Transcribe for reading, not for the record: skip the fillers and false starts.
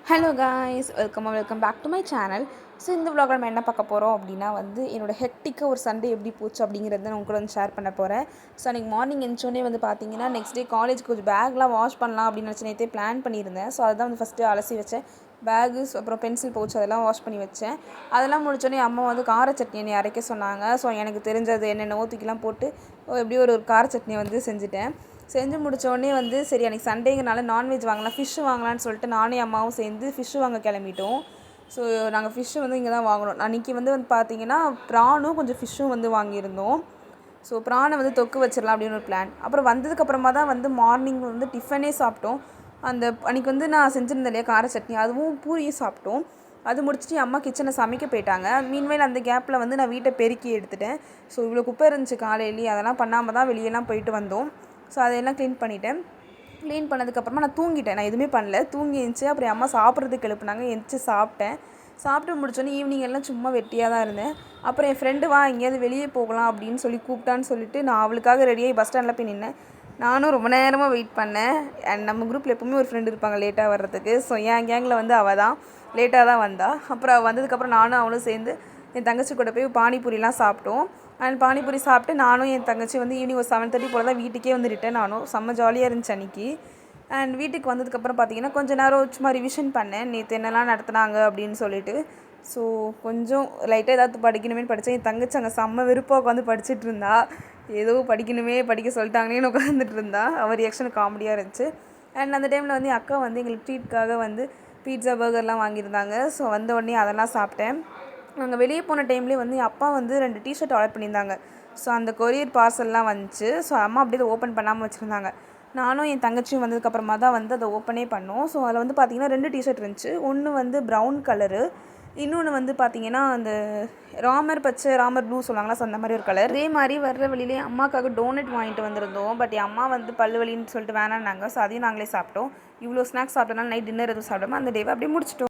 Hello guys, welcome back to my channel. So இந்த vlog நம்ம என்ன பார்க்க போகிறோம் அப்படின்னா என்னோடய ஹெக்டிக்காக ஒரு சண்டே எப்படி போச்சு அப்படிங்கிறத நான் கூட ஷேர் பண்ண போகிறேன். ஸோ அன்றைக்கி மார்னிங் எழுந்தோடனே பார்த்தீங்கன்னா நெக்ஸ்ட் டே காலேஜுக்கு கொஞ்சம் பேக்லாம் வாஷ் பண்ணலாம் அப்படின்னு நினச்சி நேற்றே பிளான் பண்ணியிருந்தேன். ஸோ அதுதான் ஃபஸ்ட்டு அலசி வச்சேன். பேகு அப்புறம் பென்சில் பவுச் அதெல்லாம் வாஷ் பண்ணி வச்சேன். அதெல்லாம் முடிச்சோடனே அம்மா கார சட்னி என்னை அரைக்க சொன்னாங்க. ஸோ எனக்கு தெரிஞ்சது என்னென்ன தூக்கிலாம் போட்டு எப்படியும் ஒரு கார சட்னி செஞ்சுட்டேன். செஞ்சு முடித்தோடனே சரி அன்றைக்கி சண்டேங்கிறனால நான்வெஜ் வாங்கலாம், ஃபிஷ்ஷு வாங்கலான்னு சொல்லிட்டு நானே அம்மாவும் சேர்ந்து ஃபிஷ்ஷு வாங்க கிளம்பிட்டோம். ஸோ நாங்கள் ஃபிஷ்ஷு இங்கே தான் வாங்கினோம். அன்றைக்கி பார்த்தீங்கன்னா ப்ரானும் கொஞ்சம் ஃபிஷ்ஷும் வாங்கியிருந்தோம். ஸோ ப்ரானை தொக்கு வச்சிடலாம் அப்படின்னு ஒரு பிளான். அப்புறம் வந்ததுக்கப்புறமா தான் மார்னிங் டிஃபனே சாப்பிட்டோம். அன்றைக்கி நான் செஞ்சுருந்தேன் இல்லையா கார சட்னி, அதுவும் பூரியும் சாப்பிட்டோம். அது முடிச்சுட்டு அம்மா கிச்சனில் சமைக்க போயிட்டாங்க. மீன்வேல் அந்த கேப்பில் நான் வீட்டை பெருக்கி எடுத்துட்டேன். ஸோ இவ்வளோ குப்பை இருந்துச்சு காலையிலேயே, அதெல்லாம் பண்ணாமல் தான் வெளியெல்லாம் போயிட்டு வந்தோம். ஸோ அதையெல்லாம் க்ளீன் பண்ணிவிட்டேன். க்ளீன் பண்ணதுக்கப்புறமா நான் தூங்கிட்டேன். நான் எதுவுமே பண்ணல, தூங்கி எழுந்துச்சு. அப்புறம் அம்மா சாப்பிட்றதுக்கு எழுப்புனாங்க, எழுந்துச்சி சாப்பிட்டேன். சாப்பிட்டு முடிச்சோன்னே ஈவினிங் எல்லாம் சும்மா வெட்டியாக தான் இருந்தேன். அப்புறம் என் ஃப்ரெண்டு வா எங்கேயாவது வெளியே போகலாம் அப்படின்னு சொல்லி கூப்பிட்டான்னு சொல்லிட்டு நான் அவளுக்காக ரெடியாகி பஸ் ஸ்டாண்டில் போய் நின்னேன். நானும் ரொம்ப நேரமாக வெயிட் பண்ணேன். அண்ட் நம்ம குரூப்பில் எப்பவுமே ஒரு ஃப்ரெண்டு இருப்பாங்க லேட்டாக வர்றதுக்கு. ஸோ என் கேங்கில் அவள் தான் லேட்டாக தான் வந்தாள். அப்புறம் வந்ததுக்கப்புறம் நானும் அவளும் சேர்ந்து என் தங்கச்சி கூட போய் பானிபூரிலாம் சாப்பிட்டோம். அண்ட் பானிபூரி சாப்பிட்டு நானும் என் தங்கச்சி ஈவினிங் ஒரு 7:30 போல் தான் வீட்டுக்கே ரிட்டர்ன் ஆனோம். செம்ம ஜாலியாக இருந்துச்சு அன்றைக்கி. அண்ட் வீட்டுக்கு வந்ததுக்கப்புறம் பார்த்தீங்கன்னா கொஞ்சம் நேரம் சும்மா ரிவிஷன் பண்ணேன், நேற்று என்னெல்லாம் நடத்துனாங்க அப்படின்னு சொல்லிட்டு. ஸோ கொஞ்சம் லைட்டாக ஏதாவது படிக்கணுமே படித்தேன். என் தங்கச்சி அங்கே செம்ம விருப்பாக உட்காந்து படிச்சுட்டு இருந்தா. ஏதோ படிக்க சொல்லிட்டாங்களேன்னு உட்காந்துட்டு இருந்தா. அவர் ரியாக்ஷன் காமெடியாக இருந்துச்சு. அண்ட் அந்த டைமில் என் அக்கா எங்களுக்கு ட்ரீட்காக பீட்சா பர்கர்லாம் வாங்கியிருந்தாங்க. ஸோ வந்த உடனே அதெல்லாம் சாப்பிட்டேன். நாங்கள் வெளியே போன டைம்லேயே என் அப்பா 2 டிஷர்ட் ஆர்டர் பண்ணியிருந்தாங்க. ஸோ அந்த கொரியர் பார்சல்லாம் வந்துச்சு. ஸோ அம்மா அப்படியே அதை ஓப்பன் பண்ணாமல் வச்சுருந்தாங்க. நானும் என் தங்கச்சியும் வந்ததுக்கப்புறமா தான் அதை ஓப்பனே பண்ணோம். ஸோ அதில் பார்த்தீங்கன்னா 2 டிஷர்ட் இருந்துச்சு. ஒன்று ப்ரௌன் கலரு, இன்னொன்று பார்த்தீங்கன்னா அந்த ராமர் பச்சை ராமர் ப்ளூ சொல்லுவாங்களா, ஸோ அந்த மாதிரி ஒரு கலர். அதே மாதிரி வர்ற வழியிலே அம்மாக்காக டோனட் வாங்கிட்டு வந்திருந்தோம். பட் என் அம்மா பல்லு வலின்னு சொல்லிட்டு வேணான்னாங்க. ஸோ அதையும் நாங்களே சாப்பிட்டோம். இவ்வளோ ஸ்நாக்ஸ் சாப்பிட்டனால நைட் டின்னர் எதுவும் சாப்பிடாம அந்த டேவை அப்படியே முடிச்சிட்டோம்.